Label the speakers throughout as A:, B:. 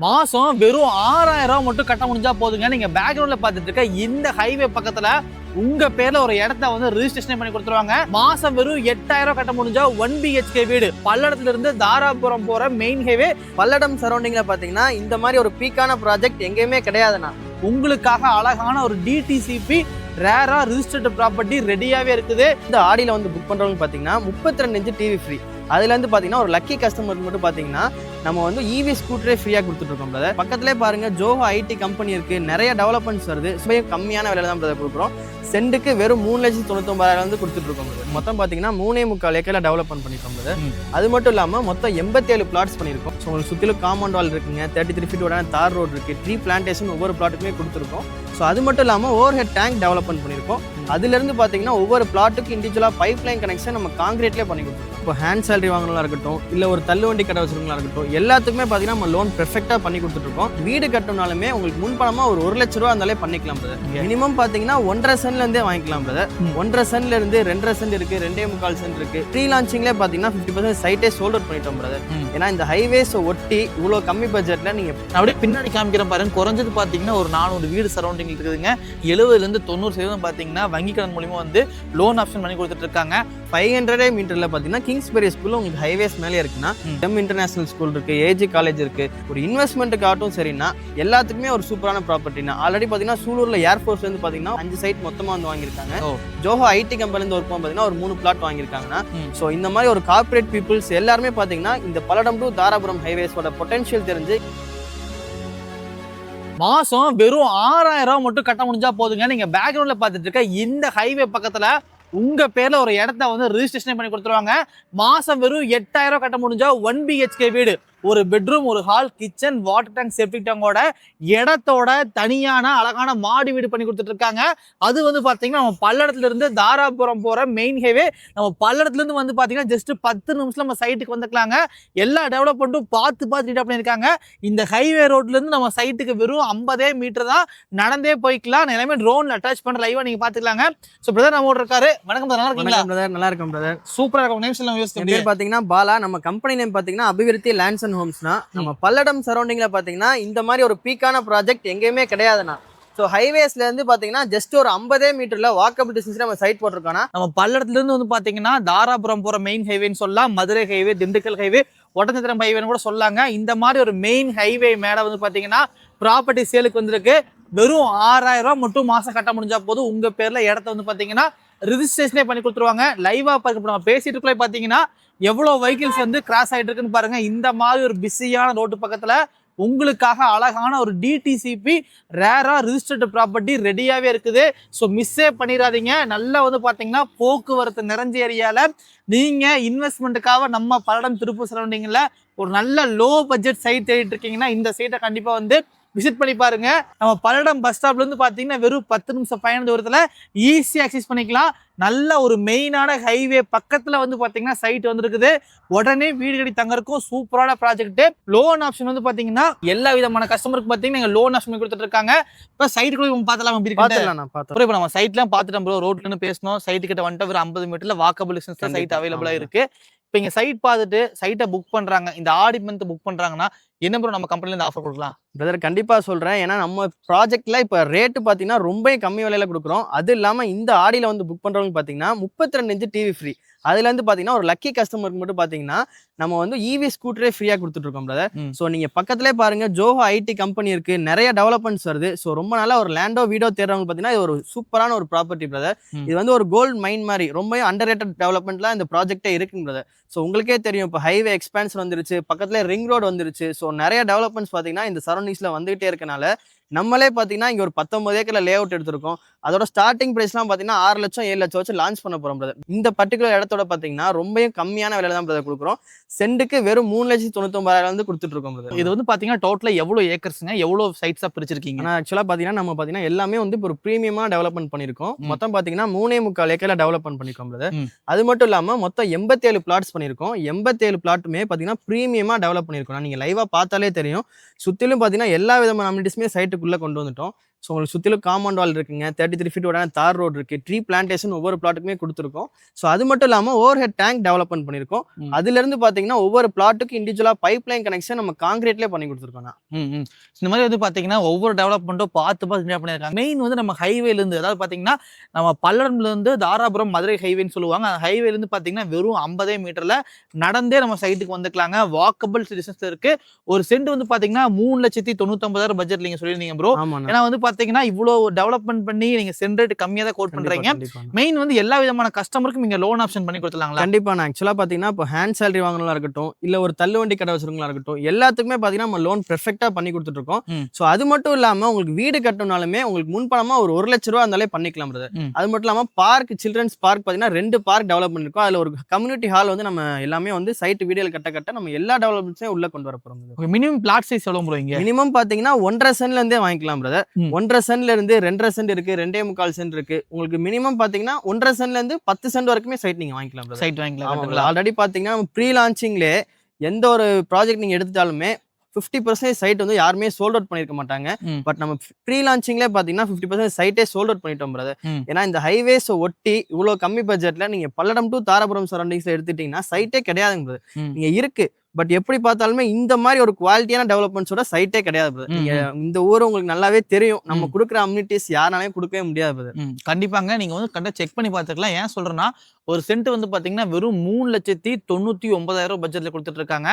A: மாசம் வெறும் 6000 ரூபாய் மட்டும் கட்ட முடிஞ்சா போதுங்க. நீங்க பேக்ரவுண்ட்ல பாத்துட்டு இருக்க இந்த ஹைவே பக்கத்துல உங்க பேர்ல ஒரு இடத்த வந்து ரிஜிஸ்ட்ரேஷன் பண்ணி கொடுத்துருவாங்க. மாசம் வெறும் 8000 ரூபாய் கட்ட முடிஞ்சா 1 BHK வீடு. பல்லடத்துல இருந்து தாராபுரம் போற மெயின் ஹைவே.
B: பல்லடம் சரௌண்டிங்ல பாத்தீங்கன்னா இந்த மாதிரி ஒரு பீக்கான ப்ராஜெக்ட் எங்கேயுமே கிடையாதுண்ணா.
A: உங்களுக்காக அழகான ஒரு DTCP ரேரா ரிஜிஸ்டர்ட் ப்ராப்பர்ட்டி ரெடியாவே இருக்குது.
B: இந்த ஆடியில வந்து புக் பண்றவங்க பாத்தீங்கன்னா 32 இன்ச் டிவி ஃப்ரீ. அதுல இருந்து பாத்தீங்கன்னா ஒரு லக்கி கஸ்டமருக்கு மட்டும் பாத்தீங்கன்னா நம்ம வந்து EV ஸ்கூட்டரே ஃப்ரீயா கொடுத்துட்டு இருக்கோம் பிரதர். பக்கத்திலே பாருங்க ஜோஹோ ஐடி கம்பெனி இருக்கு, நிறைய டெவலப்மெண்ட்ஸ் வருது. கம்மியான விலையில தான் பிரதர் கொடுக்குறோம். சென்ட்டுக்கு வெறும் 3,99,000 வந்து கொடுத்துட்டு இருக்கோம் பிரதர். மொத்தம் பாத்தீங்கன்னா 3.25 ஏக்கர்ல டெவலப்மெண்ட் பண்ணிருக்கோம் பிரதர். அது மட்டும் இல்லாம மொத்தம் 87 பிளாட்ஸ் பண்ணிருக்கோம். ஸோ உங்களுக்கு சுத்திலும் காம்பவுண்ட் வால் இருக்குங்க, 33 ஃபீட் உடான தார் ரோடு இருக்கு, ட்ரீ பிளான்டேஷன் ஒவ்வொரு பிளாட்டுக்குமே கொடுத்துருக்கோம். ஸோ அது மட்டும் இல்லாமல் ஓவர் ஹெட் டேங்க் டெவலப்மெண்ட் பண்ணியிருக்கோம். அதுலேருந்து பார்த்தீங்கன்னா ஒவ்வொரு பிளாட்டுக்கு இண்டிவிஜுவலாக பைப் லைன் கனெக்ஷன் நம்ம காங்கிரீட்லேயே பண்ணி கொடுத்துருக்கோம். இப்போ ஹேண்ட் சேலரி வாங்கினா இருக்கட்டும், இல்லை ஒரு தள்ளுவண்டி கடை வச்சுருங்களா இருக்கட்டும், எல்லாத்துக்குமே பார்த்தீங்கன்னா நம்ம லோன் பெர்ஃபெக்டாக பண்ணி கொடுத்துட்ருக்கோம். வீடு கட்டணும்னாலுமே உங்களுக்கு முன்பணமாக ஒரு 1 லட்ச ரூபா இருந்தாலே பண்ணிக்கலாம் பிரதர். மினிமம் பார்த்தீங்கன்னா 1.5 சென்ட்லேருந்தே வாங்கிக்கலாம் பிரதர். 1.5 சென்ட்லேருந்து 2.5 சென்ட் இருக்குது, 2.25 சென்ட் இருக்குது. ப்ரீ லான்ச்சிங்லேயே பார்த்தீங்கன்னா 50% சைட்டே சோல்ட் அவுட் பண்ணிட்டோம் பிரதர். ஏன்னா இந்த ஹைவேஸை ஒட்டி இவ்வளோ கம்மி பட்ஜெட்டில் நீங்கள்
A: அப்படியே பின்னாடி காமிக்கிறேன் பாருங்க. குறைஞ்சது பார்த்தீங்கன்னா ஒரு 400 வீடு சரௌண்டிங் இருக்குதுங்க. 70% 90% பார்த்தீங்கன்னா வங்கி கடன் மூலியமா வந்து லோன் ஆப்ஷன் பண்ணி கொடுத்துட்டு இருக்காங்க.
B: 500 மீட்டர்ல பார்த்தீங்கன்னா கிங்ஸ்பெரி ஸ்கூல் உங்களுக்கு ஹைவேஸ் மேலே இருக்குன்னா, இன்டர்நேஷனல் ஸ்கூல் இருக்கு, ஏஜி காலேஜ் இருக்கு. ஒரு இன்வெஸ்ட்மெண்ட்டுக்காகட்டும் சரின்னா எல்லாத்துக்குமே ஒரு சூப்பரான ப்ராப்பர்ட்டினா. ஆல்ரெடி பார்த்தீங்கன்னா சூலூர்ல ஏர்ஃபோர்ஸ் வந்து பார்த்தீங்கன்னா 5 சைட் மொத்தமாக வந்து வாங்கியிருக்காங்க. ஜோஹோ ஐடி கம்பெனிலேருந்து ஒர்க் பார்த்தீங்கன்னா ஒரு 3 பிளாட் வாங்கியிருக்காங்கன்னா. ஸோ இந்த மாதிரி ஒரு கார்பரேட் பீப்புள்ஸ் எல்லாருமே பார்த்தீங்கன்னா இந்த பல்லடம் டு தாராபுரம் ஹைவேஸோட பொட்டன்ஷியல் தெரிஞ்சு
A: மாசம் வெறும் 6000 ரூபாய் மட்டும் கட்ட முடிஞ்சா போதுங்க. நீங்க பேக்ரவுண்ட்ல பாத்துட்டு இருக்க இந்த ஹைவே பக்கத்துல உங்க பேர்ல ஒரு இடத்த வந்து ரிஜிஸ்ட்ரேஷன் பண்ணி கொடுத்துருவாங்க. மாசம் வெறும் 8000 ரூபாய் கட்ட முடிஞ்சா 1 BHK வீடு. ஒரு பெட்ரூம், ஒரு hall, kitchen, water tank, septic டேங்கோட இடத்தோட தனியான அழகான மாடி வீடு பண்ணி கொடுத்துட்டு இருக்காங்க. அது வந்து பாத்தீங்கன்னா நம்ம பல்லடத்துல இருந்து தாராபுரம் போற மெயின் ஹைவே. நம்ம பல்லடத்துல இருந்து வந்து பாத்தீங்கன்னா ஜஸ்ட் 10 நிமிஷம் நம்ம சைட்டுக்கு வந்துக்கலாங்க. எல்லா டெவலப்மெண்ட்டும் பார்த்து பண்ணியிருக்காங்க. இந்த ஹைவே ரோட்ல இருந்து நம்ம சைட்டுக்கு வெறும் 50 மீட்டர் தான், நடந்தே போய்க்கலாம். எல்லாமே ட்ரோன்ல அட்டாச் பண்ற லைவா நீங்க பாத்துக்கலாங்க. ஸோ பிரதர் நம்ம இருக்காரு. வணக்கம் பிரதர், நல்லா இருக்கீங்களா?
B: பிரதர் நல்லா இருக்கும் பிரதர்.
A: சூப்பரா இருக்கும். நேம் சொல்லுங்க.
B: என் பேர் பாத்தீங்கன்னா பாலா. நம்ம கம்பெனி நேம் பாத்தீங்கன்னா அபிவிருத்தி லேண்ட்ஸ் அண்ட் ஹோம்ஸ்னா. நம்ம பல்லடம் சரௌண்டிங்ல பாத்தீங்கன்னா இந்த மாதிரி ஒரு பீக்கான ப்ராஜெக்ட் எங்கேயுமே கிடையாதுண்ணா. ஸோ ஹைவேஸ்ல இருந்து பாத்தீங்கன்னா ஜஸ்ட் ஒரு 50 மீட்டர்ல வாக்கபிள் டிஸ்டன்ஸ்ல நம்ம சைட் போட்டிருக்கோம்னா.
A: நம்ம பல்லடத்துல இருந்து வந்து பாத்தீங்கன்னா தாராபுரம் போற மெயின் ஹைவேன்னு சொல்லலாம், மதுரை ஹைவே, திண்டுக்கல் ஹைவே, ஒட்டஞ்சத்திரம் ஹைவேன்னு கூட சொல்லாங்க. இந்த மாதிரி ஒரு மெயின் ஹைவே மேல வந்து பாத்தீங்கன்னா ப்ராப்பர்ட்டி சேலுக்கு வந்திருக்கு. வெறும் 6000 ரூபாய் மட்டும் மாசம் கட்ட முடிஞ்சா போதும் உங்க பேர்ல இடத்த வந்து பாத்தீங்கன்னா ரிஜிஸ்ட்ரேஷனே பண்ணி கொடுத்துருவாங்க. லைவா பார்க்க நம்ம பேசிட்டு இருக்கோம். பாத்தீங்கன்னா எவ்வளவு வெஹிக்கிள்ஸ் வந்து கிராஸ் ஆயிட்டு இருக்குன்னு பாருங்க. இந்த மாதிரி ஒரு பிஸியான ரோட்டு பக்கத்துல உங்களுக்காக அழகான ஒரு DTCP ரேரா ரிஜிஸ்டர்ட் ப்ராப்பர்ட்டி ரெடியாவே இருக்குது. ஸோ மிஸ்ஸே பண்ணிடாதீங்க. நல்லா வந்து பாத்தீங்கன்னா போக்குவரத்து நிறைஞ்ச ஏரியால நீங்க இன்வெஸ்ட்மெண்ட்டுக்காக நம்ம பல்லடம் திருப்பூர் சரௌண்டிங்ல ஒரு நல்ல லோ பட்ஜெட் சைட் தேடிட்டு இருக்கீங்கன்னா இந்த சைட்டை கண்டிப்பா வந்து விசிட் பண்ணி பாருங்க. நம்ம பல்லடம் பஸ் ஸ்டாப்ல இருந்து பாத்தீங்கன்னா வெறும் 10 நிமிஷம் பயண தூரத்துல ஈஸியா அக்சஸ் பண்ணிக்கலாம். நல்ல ஒரு மெயினான ஹைவே பக்கத்துல வந்து பாத்தீங்கன்னா சைட் வந்துருக்குது. உடனே வீடு கட்டி தங்கறதுக்கும் சூப்பரான ப்ராஜெக்ட். லோன் ஆப்ஷன் வந்து பாத்தீங்கன்னா எல்லா விதமான கஸ்டமருக்கு பாத்தீங்கன்னா லோன் ஆப்ஷன் கொடுத்துட்டு இருக்காங்க. இப்ப சைட் கூட பார்த்தலாம். இப்ப நம்ம சைட்லாம் பார்த்துட்டோம் ப்ரோ. ரோட்ல இருந்து பேசணும், சைட்டு கிட்ட வந்துட்டு ஒரு 50 மீட்டர்ல வாக்கபிள் டிஸ்டன்ஸ் தான் சைட் அவைலபிளா இருக்கு. இப்போ இங்க சைட் பார்த்துட்டு சைட்டை புக் பண்றாங்க, இந்த ஆடி மந்த் புக் பண்றாங்கன்னா என்ன ப்ரோ நம்ம கம்பெனில இருந்து ஆஃபர் கொடுக்கலாம்?
B: பிரதர் கண்டிப்பா சொல்றேன். ஏன்னா நம்ம ப்ராஜெக்ட்ல இப்ப ரேட்டு பாத்தீங்கன்னா ரொம்ப கம்மி விலையில கொடுக்குறோம். அது இல்லாம இந்த ஆடியில வந்து புக் பண்றவங்க பாத்தீங்கன்னா 32 இன்ச் டிவி ஃப்ரீ. அதுல இருந்து பாத்தீங்கன்னா ஒரு லக்கி கஸ்டமருக்கு மட்டும் பாத்தீங்கன்னா நம்ம வந்து EV ஸ்கூட்டரே ஃப்ரீயா கொடுத்துட்டு இருக்கோம் பிரதர். ஸோ நீங்க பக்கத்திலே பாருங்க ஜோஹோ ஐடி கம்பெனி இருக்கு, நிறைய டெவலப்மெண்ட்ஸ் வருது. ஸோ ரொம்ப நாளா ஒரு லேண்டோ வீடோ தேடுறவங்க பாத்தீங்கன்னா இது ஒரு சூப்பரான ஒரு ப்ராப்பர்ட்டி பிரதர். இது வந்து ஒரு கோல்டு மைன் மாதிரி ரொம்ப அண்டர் ரேட்டட் டெவலப்மெண்ட்லாம் இந்த ப்ராஜெக்டே இருக்குங்க பிரதர். ஸோ உங்களுக்கே தெரியும் இப்போ ஹைவே எக்ஸ்பான்ஷன் வந்துருச்சு, பக்கத்துல ரிங் ரோடு வந்துருச்சு. ஸோ நிறைய டெவலப்மெண்ட்ஸ் பாத்தீங்கன்னா இந்த சரௌண்டிங்ஸ்ல வந்துகிட்டே இருக்கனால நம்மளே பாத்தீங்கன்னா இங்க ஒரு 19 ஏக்கர்ல லே அவுட் எடுத்திருக்கோம். அதோட ஸ்டார்டிங் பிரைஸ்லாம் பாத்தீங்கன்னா 6 லட்சம் 7 லட்சம் வச்சு லான்ச் பண்ண போறோம் பிரதர். இந்த பர்டிகுலர் இடத்தோட பாத்தீங்கன்னா ரொம்ப கம்மியான விலையில தான் பிரதர் கொடுக்குறோம். சென்ட்டுக்கு வெறும் 3,99,000 வந்து கொடுத்துட்டு இருக்கோம் பிரதர்.
A: இது வந்து பாத்தீங்கன்னா டோட்டலா எவ்வளவு ஏக்கர்ஸ்ங்க, எவ்வளவு சைட்ஸா பிரிச்சிருக்கீங்க?
B: ஆக்சுவலா பாத்தீங்கன்னா நம்ம பாத்தீங்கன்னா எல்லாமே வந்து ஒரு பிரீமியமா டெவலப்மெண்ட் பண்ணிருக்கோம். மொத்தம் பாத்தீங்கன்னா 3.25 ஏக்கர்ல டெவலப்மெண்ட் பண்ணிருக்கோம் பிரதர். அது மட்டும் இல்லாம மொத்தம் 87 பிளாட்ஸ் பண்ணிருக்கோம். 87 பிளாட்டுமே பாத்தீங்கன்னா பிரீமியமா டெவலப் பண்ணிருக்கோம். நீங்க லைவா பார்த்தாலே தெரியும். சுத்திலும் பாத்தீங்கன்னா எல்லா விதமான அமினிட்டிஸுமே சைட்டுக்குள்ள கொண்டு வந்துட்டோம். ஸோ உங்களுக்கு சுற்றிலும் காம்பவுண்ட் வால் இருக்குங்க, 33 ஃபீட் தார் ரோடு இருக்குது, ட்ரீ பிளான்டேஷன் ஒவ்வொரு பிளாட்டுக்குமே கொடுத்துருக்கோம். ஸோ அது மட்டும் இல்லாமல் ஓவர் ஹெட் டேங்க் டெவலப்மெண்ட் பண்ணியிருக்கோம். அதுலேருந்து பார்த்தீங்கன்னா ஒவ்வொரு பிளாட்டுக்கும் இண்டிவிஜுவலாக பைப் லைன் கனெக்ஷன் நம்ம காங்கிரீட்லேயே பண்ணி கொடுத்துருக்கோம்.
A: இந்த மாதிரி வந்து பார்த்தீங்கன்னா ஒவ்வொரு டெவலப்மெண்ட்டும் பார்த்து பண்ணியிருக்காங்க. மெயின் வந்து நம்ம ஹைவேலேருந்து, அதாவது பார்த்தீங்கன்னா நம்ம பல்லடம்லேருந்து தாராபுரம் மதுரை ஹைவேன்னு சொல்லுவாங்க. அந்த ஹைவேலேருந்து பார்த்தீங்கன்னா வெறும் 50 மீட்டரில் நடந்தே நம்ம சைட்டுக்கு வந்துக்கலாங்க. வாக்கபிள் டிஸ்டன்ஸில் இருக்குது. ஒரு சென்ட் வந்து பார்த்தீங்கன்னா 3,99,000 பட்ஜெட் நீங்கள் சொல்லியிருந்தீங்க ப்ரோ. ஏன்னா வந்து பார்த்தீங்கன்னா இவ்வளோ டெவலப்மெண்ட் பண்ணி நீங்கள் சென்ட் ரேட் கம்மியாக தான் கோட் பண்ணுறீங்க. மெயின் வந்து எல்லா விதமான கஸ்டமருக்கும் நீங்கள் லோன் ஆப்ஷன் பண்ணி கொடுத்துலாங்களா?
B: கண்டிப்பாக. நான் ஆக்சுவலாக பார்த்தீங்கன்னா இப்போ ஹேண்ட் சேலரி வாங்கினா இருக்கட்டும், இல்லை ஒரு தள்ளுவண்டி கடை வச்சுருங்களா இருக்கட்டும், எல்லாத்துக்குமே பார்த்தீங்கன்னா நம்ம லோன் பெர்ஃபெக்டாக பண்ணி கொடுத்துட்ருக்கோம். ஸோ அது மட்டும் இல்லாமல் உங்களுக்கு வீடு கட்டணும்னாலுமே உங்களுக்கு முன்பணமாக ஒரு 1,00,000 ரூபா இருந்தாலே பண்ணிக்கலாம் பிரதர். அது மட்டும் இல்லாமல் பார்க், சில்ட்ரன்ஸ் பார்க் பார்த்தீங்கன்னா 2 பார்க் டெவலப் பண்ணிருக்கோம். அதில் ஒரு கம்யூனிட்டி ஹால் வந்து நம்ம எல்லாமே வந்து சைட் வீடியோ கட்ட நம்ம எல்லா டெவலப்மெண்ட்ஸையும் உள்ள கொண்டு வர போகிறோம்.
A: மினிமம் பிளாட் சைஸ் எவ்வளோ ப்ரோ? இங்கே
B: மினிமம் பார்த்தீங்கன்னா 1.5 சென்ட்லேருந்தே வாங்கிக்கலாம் பிரதர். 1.5 சென்ட்லேருந்து 2.5 சென்ட் இருக்கு, 2.25 சென்ட் இருக்கு. உங்களுக்கு மினிமம் பாத்தீங்கன்னா 1.5 சென்ட்லேருந்து 10 சென்ட் வரைக்குமே சைட் நீங்க வாங்கிக்கலாம்.
A: சைட் வாங்கிக்கலாம்.
B: ஆல்ரெடி பாத்தீங்கன்னா ப்ரீ லான்ச்சிங்லே எந்த ஒரு ப்ராஜெக்ட் நீங்க எடுத்துட்டாலுமே 50% சைட் வந்து யாருமே சோல்ட் அவுட் பண்ணிருக்க மாட்டாங்க. பட் நம்ம ப்ரீ லான்ச்சிங்லேயே பாத்தீங்கன்னா 50% சைட்டே சோல்ட் அவுட் பண்ணிட்டோம் பிரதர். ஏன்னா இந்த ஹைவேஸ் ஒட்டி இவ்வளவு கம்மி பட்ஜெட்ல நீங்க பல்லடம் டு தாராபுரம் சரௌண்டிங்ஸ்ல எடுத்துட்டீங்கன்னா சைட்டே கிடையாதுங்க பிரதர். நீங்க இருக்கு பட் எப்படி பார்த்தாலுமே இந்த மாதிரி ஒரு குவாலிட்டியான டெவலப்மெண்ட்ஸோட சைட்டே கிடையாது. நீங்க இந்த ஊர் உங்களுக்கு நல்லாவே தெரியும். நம்ம கொடுக்குற அம்யூனிட்டிஸ் யாராலையும் கொடுக்கவே முடியாது.
A: கண்டிப்பாங்க. நீங்க வந்து கரெக்டாக செக் பண்ணி பார்த்துக்கலாம். ஏன் சொல்றேன்னா ஒரு சென்ட் வந்து பாத்தீங்கன்னா வெறும் 3,99,000 பட்ஜெட்ல கொடுத்துட்டு இருக்காங்க.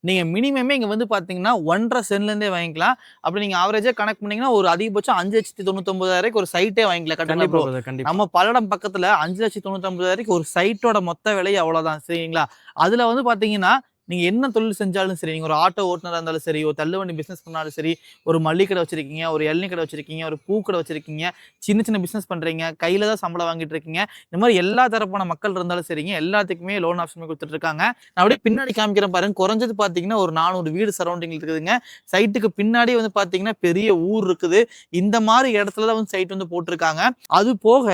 A: நீங்க மினிமமே இங்க வந்து பாத்தீங்கன்னா 1.5 சென்ட்லேருந்தே வாங்கிக்கலாம். அப்படி நீங்க ஆவரேஜா கணக்கு பண்ணீங்கன்னா ஒரு அதிகபட்சம் 5,99,000 ஒரு சைட்டே வாங்கிக்கலாம். நம்ம பல்லடம் பக்கத்துல 5,99,000 ஒரு சைட்டோட மொத்த விலை அவ்வளவுதான். சரிங்களா? அதுல வந்து பாத்தீங்கன்னா நீங்க என்ன தொழில் செஞ்சாலும் சரி, நீங்க ஒரு ஆட்டோ ஓட்டுநரா இருந்தாலும் சரி, ஒரு தள்ளுவண்டி பிசினஸ் பண்ணாலும் சரி, ஒரு மல்லிகை கடை வச்சிருக்கீங்க, ஒரு இளநீ கடை வச்சிருக்கீங்க, ஒரு பூக்கடை வச்சிருக்கீங்க, சின்ன சின்ன பிசினஸ் பண்றீங்க, கையில தான் சம்பளம் வாங்கிட்டு இருக்கீங்க, இந்த மாதிரி எல்லா தரப்பான மக்கள் இருந்தாலும் சரிங்க, எல்லாத்துக்குமே லோன் ஆப்ஷன் கொடுத்துட்டு இருக்காங்க. நான் அப்படியே பின்னாடி காமிக்கிறேன் பாருங்க. குறைஞ்சது பாத்தீங்கன்னா ஒரு 400 வீடு சரௌண்டிங் இருக்குதுங்க. சைட்டுக்கு பின்னாடி வந்து பாத்தீங்கன்னா பெரிய ஊர் இருக்குது. இந்த மாதிரி இடத்துலதான் வந்து சைட் வந்து போட்டிருக்காங்க. அது போக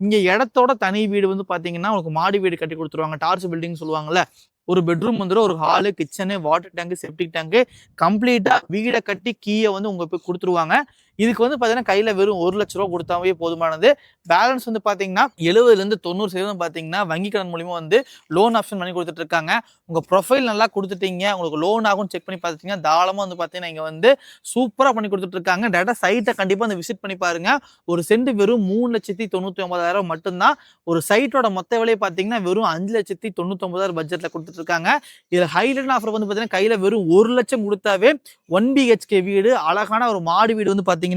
A: இங்க இடத்தோட தனி வீடு வந்து பாத்தீங்கன்னா உங்களுக்கு மாடி வீடு கட்டி கொடுத்துருவாங்க. டார்ச் பில்டிங் சொல்லுவாங்கல்ல. ஒரு பெட்ரூம் வந்துடும், ஒரு hall, kitchen, water tank, septic tank, கம்ப்ளீட்டா வீடை கட்டி கீயை வந்து உங்க போய் கொடுத்துருவாங்க. இதுக்கு வந்து பாத்தீங்கன்னா கையில வெறும் 1,00,000 ரூபா கொடுத்தாவே போதுமானது. பேலன்ஸ் வந்து பாத்தீங்கன்னா 70% 90% பாத்தீங்கன்னா வங்கி கடன் மூலியமா வந்து லோன் ஆப்ஷன் பண்ணி கொடுத்துட்டு இருக்காங்க. உங்க ப்ரொஃபைல் நல்லா கொடுத்துட்டீங்க, உங்களுக்கு லோன் ஆகும் செக் பண்ணி பார்த்துட்டீங்கன்னா தாராளமா வந்து பாத்தீங்கன்னா இங்க வந்து சூப்பரா பண்ணி கொடுத்துட்டு இருக்காங்க. டேட்டா சைட்டை கண்டிப்பா வந்து விசிட் பண்ணி பாருங்க. ஒரு சென்ட் வெறும் 3,99,000 மட்டும்தான். ஒரு சைட்டோட மொத்த விலையை பாத்தீங்கன்னா வெறும் 5,99,000 பட்ஜெட்ல கொடுத்துட்டு இருக்காங்க. இதுல ஹைலைட் ஆஃபர் வந்து பாத்தீங்கன்னா கையில வெறும் 1,00,000 கொடுத்தாவே 1 BHK வீடு, அழகான ஒரு மாடி வீடு வந்து பாத்தீங்கன்னா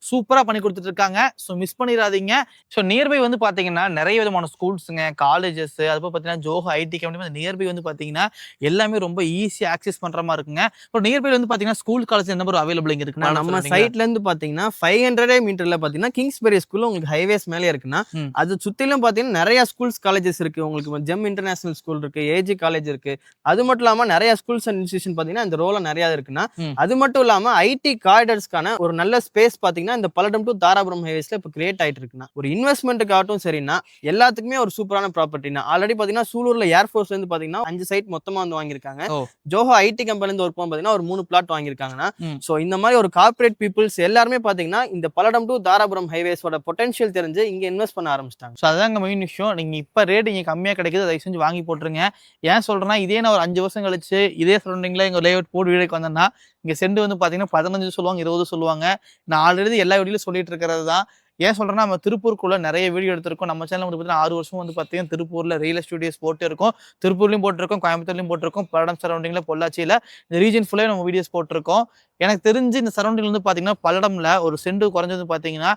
A: சூப்பரா பண்ணி கொடுத்துட்டு இருக்காங்க. ஸோ மிஸ் பண்ணிடாதீங்க. ஸோ நியர்பை வந்து பாத்தீங்கன்னா நிறைய விதமான ஸ்கூல்ஸுங்க, காலேஜஸ், அதுபோல் பார்த்தீங்கன்னா ஜோஹோ ஐடி கம்பெனி நியர்பை வந்து பாத்தீங்கன்னா எல்லாமே ரொம்ப ஈஸியாக ஆக்சஸ் பண்ற மாதிரி இருக்குங்க. இப்போ நியர்பை வந்து பாத்தீங்கன்னா ஸ்கூல் காலேஜ் என்ன மாதிரி அவைலபிள் இங்க இருக்குன்னா
B: நம்ம சைட்ல இருந்து பாத்தீங்கன்னா 500 மீட்டர்ல பாத்தீங்கன்னா கிங்ஸ்பெரி ஸ்கூல் உங்களுக்கு ஹைவேஸ் மேலே இருக்குன்னா அது சுத்திலும் பாத்தீங்கன்னா நிறைய ஸ்கூல்ஸ் காலேஜஸ் இருக்கு. உங்களுக்கு ஜெம் இன்டர்நேஷனல் ஸ்கூல் இருக்கு, ஏஜி காலேஜ் இருக்கு. அது மட்டும் இல்லாம நிறைய ஸ்கூல்ஸ் அண்ட் இன்ஸ்டிடியூஷன் பாத்தீங்கன்னா இந்த ரோல நிறைய இருக்குன்னா அது மட்டும் இல்லாம ஐடி காரிடர்ஸ்க்கான ஒரு நல்ல ஸ்பேஸ் பாத்தீங்கன்னா இந்த பல்லடம் டு தாராபுரம் ஹைவேஸ்ல இப்ப கிரியேட் ஆயிட்டு இருக்குன்னா ஒரு இன்வெஸ்ட்மெண்ட்டுக்காகட்டும் சரின்னா எல்லாத்துக்குமே ஒரு சூப்பரான ப்ராப்பர்ட்டினா ஆல்ரெடி பாத்தீங்கன்னா சூலூர்ல ஏர்ஃபோர்ஸ்ல இருந்து பாத்தீங்கன்னா 5 சைட் மொத்தமா வந்து வாங்கியிருக்காங்க. ஜோஹோ ஐடி கம்பெனில இருந்து ஒர்க் பாத்தீங்கன்னா ஒரு 3 பிளாட் வாங்கியிருக்காங்கன்னா சோ இந்த மாதிரி ஒரு கார்பரேட் பீப்புள்ஸ் எல்லாருமே பாத்தீங்கன்னா இந்த பல்லடம் டு தாராபுரம் ஹைவேஸோட பொட்டன்ஷியல் தெரிஞ்சு இங்க இன்வெஸ்ட் பண்ண ஆரம்பிச்சிட்டாங்க.
A: ஸோ அதாங்க மெயின் விஷயம். நீங்க இப்ப ரேட் இங்க கம்மியா கிடைக்குது, அதை செஞ்சு வாங்கி போட்டுருங்க. ஏன் சொல்றேன்னா இதே நான் ஒரு 5 வருஷம் கழிச்சு இதே சரௌண்டிங்ல எங்க லேஅவுட் போட்டு வீடுக்கு வந்தேன்னா இங்க சென்ட் வந்து பாத்தீங்கன்னா 15 சொல்லுவாங்க, 20 சொல்லுவாங்க. நான் ஆல்ரெடி எல்லா வீடியோலையும் சொல்லிட்டு இருக்கிறது தான். ஏன் சொல்றேன்னா நம்ம திருப்பூருக்குள்ள நிறைய வீடியோ எடுத்திருக்கோம். நம்ம சேனல் வந்து பார்த்தீங்கன்னா 6 வருஷம் வந்து பார்த்தீங்கன்னா திருப்பூர்ல ரியல் ஸ்டுடியோஸ் போட்டு இருக்கோம். திருப்பூர்லையும் போட்டிருக்கோம், கோயம்புத்தூர்லையும் போட்டிருக்கோம், பல்லடம் சரௌண்டிங்ல, பொள்ளாச்சியில இந்த ரீஜன் ஃபுல்லாக நம்ம வீடியோஸ் போட்டிருக்கோம். எனக்கு தெரிஞ்சு இந்த சரௌண்டிங்ல வந்து பார்த்தீங்கன்னா பல்லடம்ல ஒரு சென்ட் குறைஞ்சது பார்த்தீங்கன்னா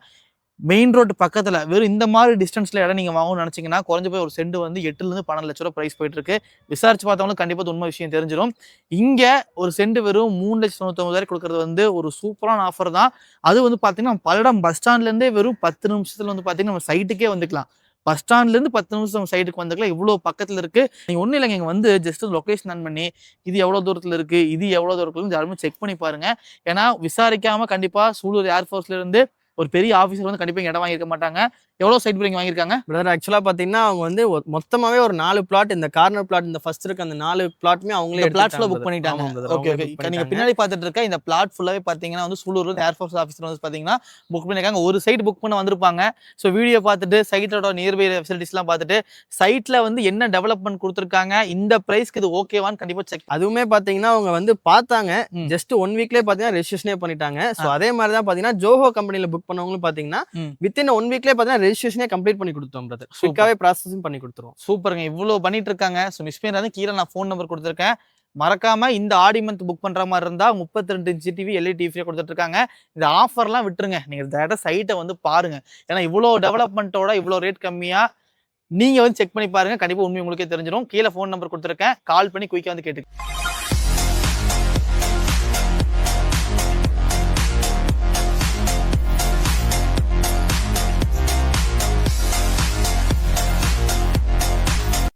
A: மெயின் ரோடு பக்கத்துல வெறும் இந்த மாதிரி டிஸ்டன்ஸ்ல இடம் நீங்க வாங்கணும்னு நினைச்சீங்கன்னா குறைஞ்ச போய் ஒரு சென்ட் வந்து 8,000 12 லட்ச ரூபா பிரைஸ் போயிட்டு இருக்கு. விசாரிச்சு பார்த்தவங்களுக்கு கண்டிப்பா உண்மை விஷயம் தெரிஞ்சிடும். இங்க ஒரு சென்ட் வெறும் 3,99,000 கொடுக்கறது வந்து ஒரு சூப்பரான ஆஃபர் தான். அது வந்து பாத்தீங்கன்னா பல்லடம் பஸ் ஸ்டாண்ட்ல இருந்தே வெறும் 10 நிமிஷத்துல வந்து பாத்தீங்கன்னா நம்ம சைட்டுக்கே வந்துக்கலாம். பஸ் ஸ்டாண்ட்ல இருந்து 10 நிமிஷம் சைட்டுக்கு வந்துக்கலாம். இவ்வளவு பக்கத்துல இருக்கு. நீங்க ஒன்றும் இல்லைங்க, இங்க வந்து ஜஸ்ட் லொகேஷன் ஆன் பண்ணி இது எவ்வளவு தூரத்துல இருக்கு, இது எவ்வளவு தூரத்துல யாருமே செக் பண்ணி பாருங்க. ஏன்னா விசாரிக்காம கண்டிப்பா சூலூர் ஏர்ஃபோர்ஸ்ல இருந்து ஒரு பெரிய ஆஃபீஸர் வந்து கண்டிப்பா இடம் வாங்கியிருக்க மாட்டாங்க. எவ்வளவு சைட் ப்ரோ வாங்கியிருக்காங்க?
B: பிரதர் ஆக்சுவலா பாத்தீங்கன்னா அவங்க வந்து மொத்தமாவே ஒரு 4 பிளாட், இந்த கார்னர் பிளாட் இந்த ஃபர்ஸ்ட் இருக்க அந்த 4 பிளாட்டுமே அவங்களே
A: பிளாட் ஃபுல்லா புக் பண்ணிட்டாங்க. Okay okay. நீங்க பின்னாடி பாத்துட்டு இருக்க இந்த பிளாட் ஃபுல்லாவே பாத்தீங்கன்னா வந்து சூலூர்ல ஏர்ஃபோர்ஸ் ஆஃபீஸ்ல வந்து பாத்தீங்கன்னா புக் பண்ணிருக்காங்க. ஒரு சைட் புக் பண்ண வந்திருப்பாங்க. ஸோ வீடியோ பார்த்துட்டு சைட்டோட நியர்பை ஃபெசிலிட்டிஸ்லாம் பார்த்துட்டு சைட்ல வந்து என்ன டெவலப்மெண்ட் கொடுத்துருக்காங்க, இந்த பிரைஸ்க்கு இது ஓகேவான்னு கண்டிப்பா செக்.
B: அதுவுமே பாத்தீங்கன்னா அவங்க வந்து பார்த்தாங்க, ஜஸ்ட் 1 வீக்லயே பாத்தீங்கன்னா ரெஜிஸ்ட்ரேஷனே பண்ணிட்டாங்க. ஸோ அதே மாதிரி தான் பாத்தீங்கன்னா ஜோஹோ கம்பெனில புக் பண்ணவங்களும் பாத்தீங்கன்னா வித்தின் 1 வீக்லயே பாத்தீங்கன்னா ரெஜிஸ்ட்ரேஷனே கம்ப்ளீட் பண்ணி கொடுத்தோம் பிரதர். குயிக்காவே ப்ராசஸிங் பண்ணி கொடுத்துருவோம்.
A: சூப்பருங்க. இவ்வளவு பண்ணிட்டு இருக்காங்க. ஸோ மிஸ் பண்ணிடாத, கீழே நான் ஃபோன் நம்பர் கொடுத்துருக்கேன். மறக்காம இந்த ஆடி மந்த் புக் பண்ற மாதிரி இருந்தா 32 இன்ச் டிவி எல்இடி டிவி கொடுத்துட்டு இருக்காங்க. இந்த ஆஃபர்லாம் விட்டுருங்க. நீங்க டேரக்டா சைட்டை வந்து பாருங்க. ஏன்னா இவ்வளவு டெவலப்மெண்ட்டோட இவ்வளவு ரேட் கம்மியா நீங்க வந்து செக் பண்ணி பாருங்க. கண்டிப்பா உண்மை உங்களுக்கே தெரிஞ்சிடும். கீழே ஃபோன் நம்பர் கொடுத்துருக்கேன். கால் பண்ணி குயிக்கா வந்து கேட்டு